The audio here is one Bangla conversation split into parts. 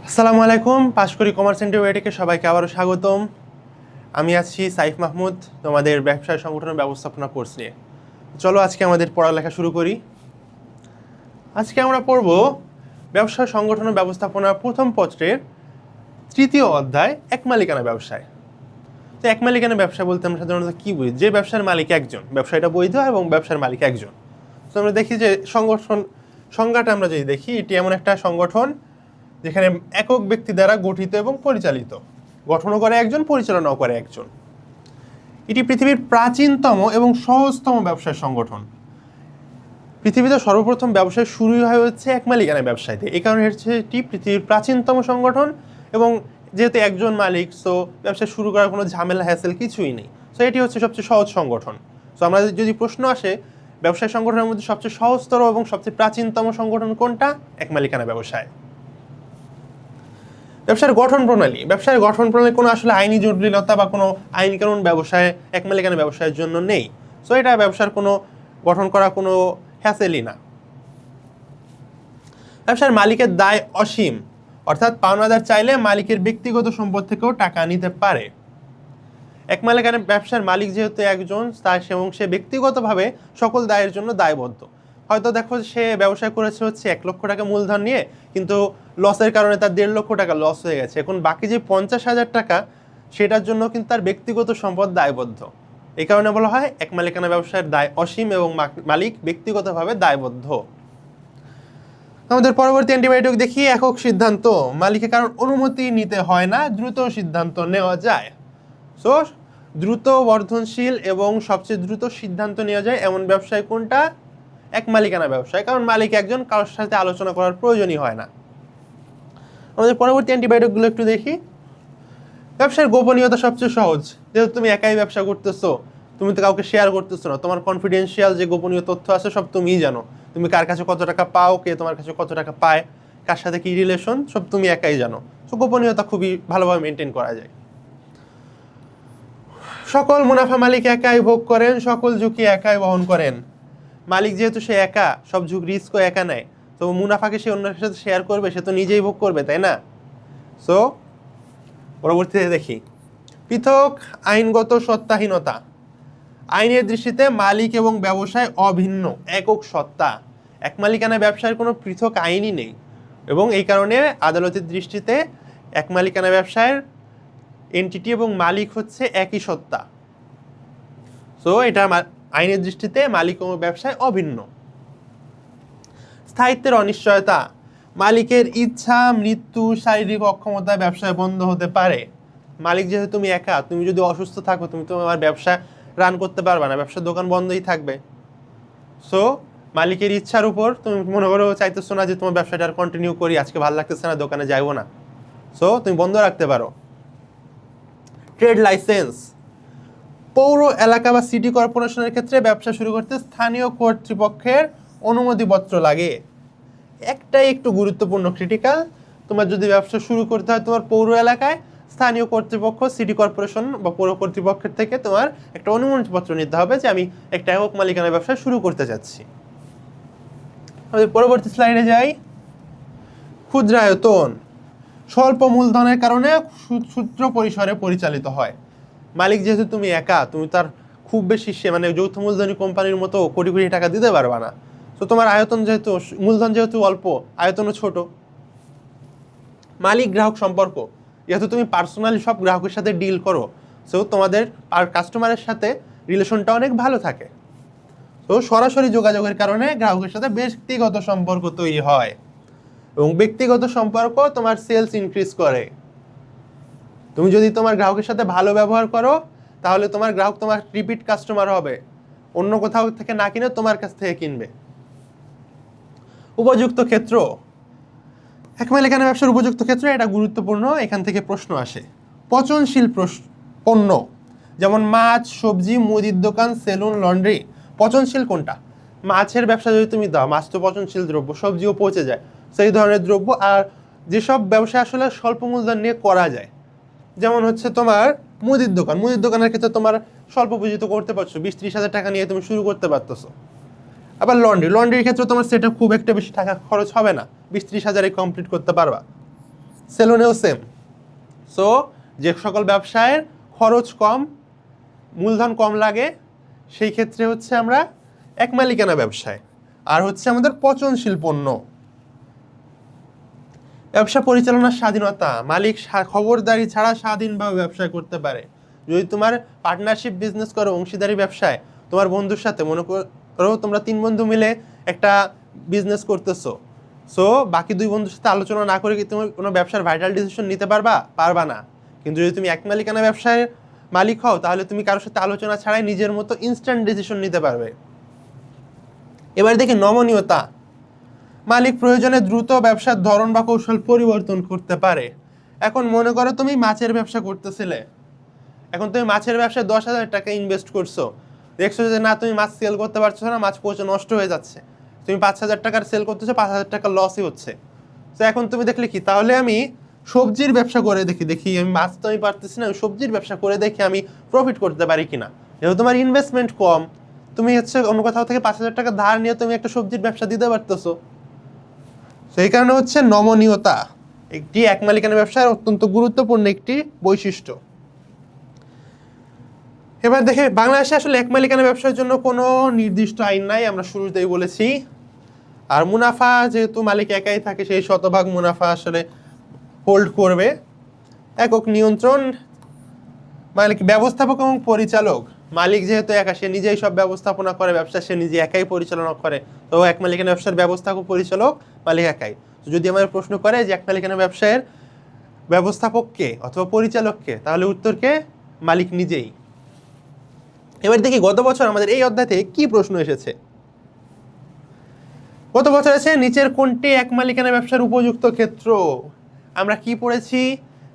আসসালামু আলাইকুম। পাশকরি কমার্স ইন্টারভিউটিকে সবাইকে আবারও স্বাগতম। আমি আছি সাইফ মাহমুদ, তোমাদের ব্যবসায় সংগঠন ব্যবস্থাপনা কোর্স নিয়ে। চলো আজকে আমাদের পড়ালেখা শুরু করি। আজকে আমরা পড়ব ব্যবসা সংগঠন ব্যবস্থাপনা প্রথম পত্রের তৃতীয় অধ্যায় এক মালিকানা ব্যবসায়। তো এক মালিকানা ব্যবসা বলতে আমরা সাধারণত কী বুঝি? যে ব্যবসার মালিক একজন, ব্যবসায়টা বৈধ এবং ব্যবসার মালিক একজন। তো আমরা দেখি যে সংগঠন সংজ্ঞাটা আমরা যদি দেখি, এটি এমন একটা সংগঠন যেখানে একক ব্যক্তি দ্বারা গঠিত এবং পরিচালিত, গঠনও করে একজন, পরিচালনাও করে একজন। এটি পৃথিবীর প্রাচীনতম এবং সহজতম ব্যবসায় সংগঠন। পৃথিবীতে সর্বপ্রথম ব্যবসায় শুরুই হয় হচ্ছে এক মালিকানা ব্যবসায়তে। এই কারণে হচ্ছে এটি পৃথিবীর প্রাচীনতম সংগঠন এবং যেহেতু একজন মালিক, সো ব্যবসা শুরু করার কোনো ঝামেলা হ্যাসেল কিছুই নেই। সো এটি হচ্ছে সবচেয়ে সহজ সংগঠন। সো আমরা যদি প্রশ্ন আসে ব্যবসায় সংগঠনের মধ্যে সবচেয়ে সহজতর এবং সবচেয়ে প্রাচীনতম সংগঠন কোনটা, এক মালিকানা ব্যবসায়। ব্যবসার গঠন প্রণালী, ব্যবসার গঠন প্রণালী কোনো আসলে আইনি জটিলতা বা কোনো আইন কানুন ব্যবসায় এক মালিকানা ব্যবসায়ের জন্য নেই। সো এটা ব্যবসার কোনো গঠন করা কোনো হ্যাসেলই না। ব্যবসার মালিকের দায় অসীম, অর্থাৎ পাওনাদার চাইলে মালিকের ব্যক্তিগত সম্পদ থেকেও টাকা নিতে পারে। এক মালিকানা ব্যবসার মালিক যেহেতু একজন, তার এবং সে ব্যক্তিগতভাবে সকল দায়ের জন্য দায়বদ্ধ। হয়তো দেখো সে ব্যবসা করেছে হচ্ছে 1 লক্ষ টাকা মূলধন নিয়ে, কিন্তু লসের কারণে তার 1.5 লক্ষ টাকা লস হয়ে গেছে। এখন বাকি যে 50,000 টাকা, সেটার জন্য কিন্তু তার ব্যক্তিগত সম্পদ দায়বদ্ধ। এই কারণে বলা হয় এক মালিকানা ব্যবসার দায় অসীম এবং মালিক ব্যক্তিগতভাবে দায়বদ্ধ। আমাদের পরবর্তী অ্যান্টিবায়োটিক দেখি একক সিদ্ধান্ত। মালিকের কারণ অনুমতি নিতে হয় না, দ্রুত সিদ্ধান্ত নেওয়া যায়। সো দ্রুত বর্ধনশীল এবং সবচেয়ে দ্রুত সিদ্ধান্ত নেওয়া যায় এমন ব্যবসায় কোনটা? এক মালিকানা ব্যবসায়, কারণ মালিক একজন, কারোর সাথে আলোচনা করার প্রয়োজনই হয় না। আমাদের পরবর্তী অ্যান্টিবায়োটিকগুলো একটু দেখি। ব্যবসার গোপনীয়তা সবচেয়ে সহজ, যেহেতু তুমি একাই ব্যবসা করতেছো, তুমি তো কাউকে শেয়ার করতেছো না। তোমার কনফিডেন্সিয়াল যে গোপনীয় তথ্য আছে সব তুমিই জানো। তুমি কার কাছে কত টাকা পাও, কে তোমার কাছে কত টাকা পায়, কার সাথে কি রিলেশন, সব তুমি একাই জানো। সো গোপনীয়তা খুবই ভালোভাবে মেনটেন করা যায়। সকল মুনাফা মালিক একাই ভোগ করেন, সকল ঝুঁকি একাই বহন করেন। মালিক যেহেতু সে একা, সব রিস্কও একা নেয়, তো মুনাফাকে সে অন্যের সাথে শেয়ার করবে, সে তো নিজেই ভোগ করবে, তাই না? সো পরবর্তীতে দেখি পৃথক আইনগত সত্তাহীনতা। আইনের দৃষ্টিতে মালিক এবং ব্যবসায় অভিন্ন একক সত্তা। এক মালিকানা ব্যবসায়ের কোনো পৃথক আইনই নেই এবং এই কারণে আদালতের দৃষ্টিতে এক মালিকানা ব্যবসায়ের এন্টিটি এবং মালিক হচ্ছে একই সত্তা। সো এটা আইনের দৃষ্টিতে মালিক ও ব্যবসায় অভিন্ন। স্থায়িত্বের অনিশ্চয়তা। মালিকের ইচ্ছা, মৃত্যু, শারীরিক অক্ষমতা ব্যবসায় বন্ধ হতে পারে। মালিক যেহেতু তুমি একা, তুমি যদি অসুস্থ থাকো, তুমি তো আমার ব্যবসা রান করতে পারবে না, ব্যবসার দোকান বন্ধই থাকবে। সো মালিকের ইচ্ছার উপর তুমি মনে করো চাইতেছো না যে তোমার ব্যবসাটা আর কন্টিনিউ করি, আজকে ভালো লাগতেছে না, দোকানে যাইবো না, সো তুমি বন্ধ রাখতে পারো। Trade licence. পৌর এলাকা বা সিটি কর্পোরেশনের ক্ষেত্রে ব্যবসা শুরু করতে স্থানীয় কর্তৃপক্ষের অনুমতিপত্র লাগে। একটাই একটু গুরুত্বপূর্ণ, ক্রিটিক্যাল। তোমার যদি ব্যবসা শুরু করতে হয় তোমার পৌর এলাকায়, স্থানীয় কর্তৃপক্ষ, সিটি কর্পোরেশন বা পৌর কর্তৃপক্ষের থেকে তোমার একটা অনুমতিপত্র নিতে হবে যে আমি একটা একক মালিকানা ব্যবসা শুরু করতে যাচ্ছি। আমি পরবর্তী স্লাইডে যাই। ক্ষুদ্রায়তন। স্বল্প মূলধনের কারণে ক্ষুদ্র পরিসরে পরিচালিত হয়। মালিক যেহেতু তুমি একা, তুমি তার খুব বেশি মানে যৌথ মূলধনী কোম্পানির মতো কোটি কোটি টাকা দিতে পারবা না। তো তোমার আয়তন যেহেতু, মূলধন যেহেতু অল্প, আয়তনও ছোট। মালিক গ্রাহক সম্পর্ক। যেহেতু তুমি পার্সোনালি সব গ্রাহকের সাথে ডিল করো, সো তোমাদের আর কাস্টমারের সাথে রিলেশনটা অনেক ভালো থাকে। তো সরাসরি যোগাযোগের কারণে গ্রাহকের সাথে ব্যক্তিগত সম্পর্ক তৈরি হয় এবং ব্যক্তিগত সম্পর্ক তোমার সেলস ইনক্রিজ করে। তুমি যদি তোমার গ্রাহকের সাথে ভালো ব্যবহার করো, তাহলে তোমার গ্রাহক তোমার রিপিট কাস্টমার হবে, অন্য কোথাও থেকে না কিনে তোমার কাছ থেকে কিনবে। উপযুক্ত ক্ষেত্র। এক মালিকানা ব্যবসার উপযুক্ত ক্ষেত্র, এটা গুরুত্বপূর্ণ, এখান থেকে প্রশ্ন আসে। পচনশীল পণ্য, যেমন মাছ, সবজি, মুদির দোকান, সেলুন, লন্ড্রি। পচনশীল কোনটা? মাছের ব্যবসা যদি তুমি দাও, মাছ তো পচনশীল দ্রব্য, সবজিও পচে যায়, সেই ধরনের দ্রব্য। আর যেসব ব্যবসা আসলে স্বল্প মূলধন নিয়ে করা যায়, যেমন হচ্ছে তোমার মুদির দোকান, মুদির দোকানের ক্ষেত্রে তোমার স্বল্প পুঁজি তো করতে পারছো, 20-30 হাজার টাকা নিয়ে তুমি শুরু করতে পারতেছো। আবার লন্ড্রির ক্ষেত্রে তোমার সেটা খুব একটা বেশি টাকা খরচ হবে না, 20-30 হাজারে কমপ্লিট করতে পারবা। সেলুনেও সেম। সো যে সকল ব্যবসায়ের খরচ কম, মূলধন কম লাগে, সেই ক্ষেত্রে হচ্ছে আমরা এক মালিকানা ব্যবসায়। আর হচ্ছে আমাদের পচনশীল পণ্য। ব্যবসা পরিচালনার স্বাধীনতা, মালিক খবরদারি ছাড়া স্বাধীনভাবে ব্যবসা করতে পারে। যদি তোমার পার্টনারশিপ বিজনেস করো, অংশীদারি ব্যবসায়, তোমার বন্ধুর সাথে, মনে করো তোমরা 3 বন্ধু মিলে একটা বিজনেস করতেছো, সো বাকি 2 বন্ধুর সাথে আলোচনা না করে কি তুমি কোনো ব্যবসার ভাইটাল ডিসিশন নিতে পারবা না। কিন্তু যদি তুমি এক মালিকানা ব্যবসায় মালিক হও, তাহলে তুমি কারোর সাথে আলোচনা ছাড়াই নিজের মতো ইনস্ট্যান্ট ডিসিশন নিতে পারবে। এবার দেখি নমনীয়তা। মালিক প্রয়োজনে দ্রুত ব্যবসার ধরন বা কৌশল পরিবর্তন করতে পারে। এখন মনে করো তুমি মাছের ব্যবসা করতেছিলে, এখন তুমি মাছের ব্যবসায় 10,000 টাকা ইনভেস্ট করছো, দেখছো যে না তুমি মাছ সেল করতে পারছো না, মাছ পচে নষ্ট হয়ে যাচ্ছে, তুমি 5,000 টাকার সেল করতেছো, 5,000 টাকা লসই হচ্ছে। তো এখন তুমি দেখলে কি, তাহলে আমি সবজির ব্যবসা করে দেখি আমি মাছ তো আমি পারতেছি না, সবজির ব্যবসা করে দেখি আমি প্রফিট করতে পারি কিনা। যেহেতু তোমার ইনভেস্টমেন্ট কম, তুমি হচ্ছে অন্য কোথাও থেকে 5,000 টাকা ধার নিয়ে তুমি একটা সবজির ব্যবসা দিতে পারতেছো। সেই কারণে হচ্ছে নমনীয়তা একটি এক মালিকানা ব্যবসার অত্যন্ত গুরুত্বপূর্ণ একটি বৈশিষ্ট্য। এবার দেখে বাংলাদেশে আসলে এক মালিকানা ব্যবসার জন্য কোনো নির্দিষ্ট আইন নাই, আমরা শুরুতেই বলেছি। আর মুনাফা যেহেতু মালিক একাই থাকে, সেই শতভাগ মুনাফা আসলে হোল্ড করবে। একক নিয়ন্ত্রণ, মালিক ব্যবস্থাপক এবং পরিচালক, মালিক যেহেতু একা, সে নিজেই সব ব্যবস্থাপনা করে, ব্যবসা সে নিজে একাই পরিচালনা করে। তো এক মালিকানা ব্যবসার ব্যবস্থাপক পরিচালক মালিক একাই। যদি আমার প্রশ্ন করে যে এক মালিকানা ব্যবসায়ের ব্যবস্থাপক কে অথবা পরিচালক কে, তাহলে উত্তরকে মালিক নিজেই। এবার দেখি গত বছর আমাদের এই অধ্যায় থেকে কি প্রশ্ন এসেছে। গত বছর আছে নিচের কোনটি এক মালিকানা ব্যবসার উপযুক্ত ক্ষেত্র। আমরা কি পড়েছি,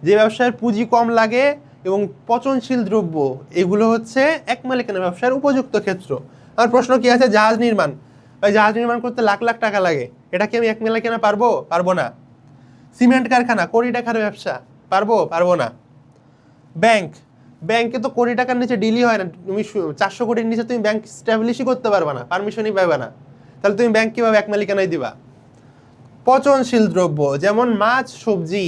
যে ব্যবসার পুঁজি কম লাগে এবং পচনশীল দ্রব্য, এগুলো হচ্ছে এক মালিকানা ব্যবসার উপযুক্ত ক্ষেত্র। আমার প্রশ্ন কি আছে, জাহাজ নির্মাণ, ভাই জাহাজ নির্মাণ করতে লাখ লাখ টাকা লাগে, এটা কি আমি এক মালিকানা পারবো না। সিমেন্ট কারখানা, কোটি টাকার ব্যবসা, পারবো না। ব্যাংকে তো কোটি টাকার নিচে ডিলই হয় না, তুমি 400 কোটির নিচে তুমি ব্যাংক স্ট্যাবলিশই করতে পারবে না, পারমিশনই পাবে না, তাহলে তুমি ব্যাংক কিভাবে এক মালিকানায় দিবা। পচনশীল দ্রব্য যেমন মাছ, সবজি,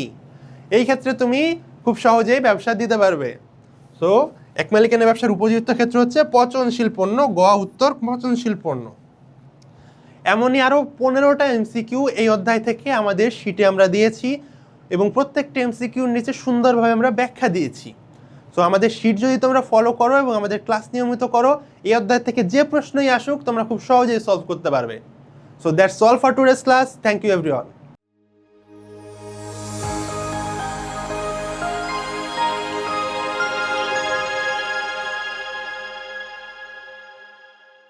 এই ক্ষেত্রে তুমি খুব সহজেই ব্যবসা দিতে পারবে। সো এক মালিকানা ব্যবসার উপযুক্ত ক্ষেত্র হচ্ছে পচনশীল পণ্য, উত্তর পচনশীল পণ্য। এমনই আরও 15টা এমসিকিউ এই অধ্যায় থেকে আমাদের শিটে আমরা দিয়েছি, এবং প্রত্যেকটা এমসিকিউর নিচে সুন্দরভাবে আমরা ব্যাখ্যা দিয়েছি। সো আমাদের শিট যদি তোমরা ফলো করো এবং আমাদের ক্লাস নিয়মিত করো, এই অধ্যায় থেকে যে প্রশ্নই আসুক তোমরা খুব সহজেই সলভ করতে পারবে। So that's all for today's class. Thank you everyone.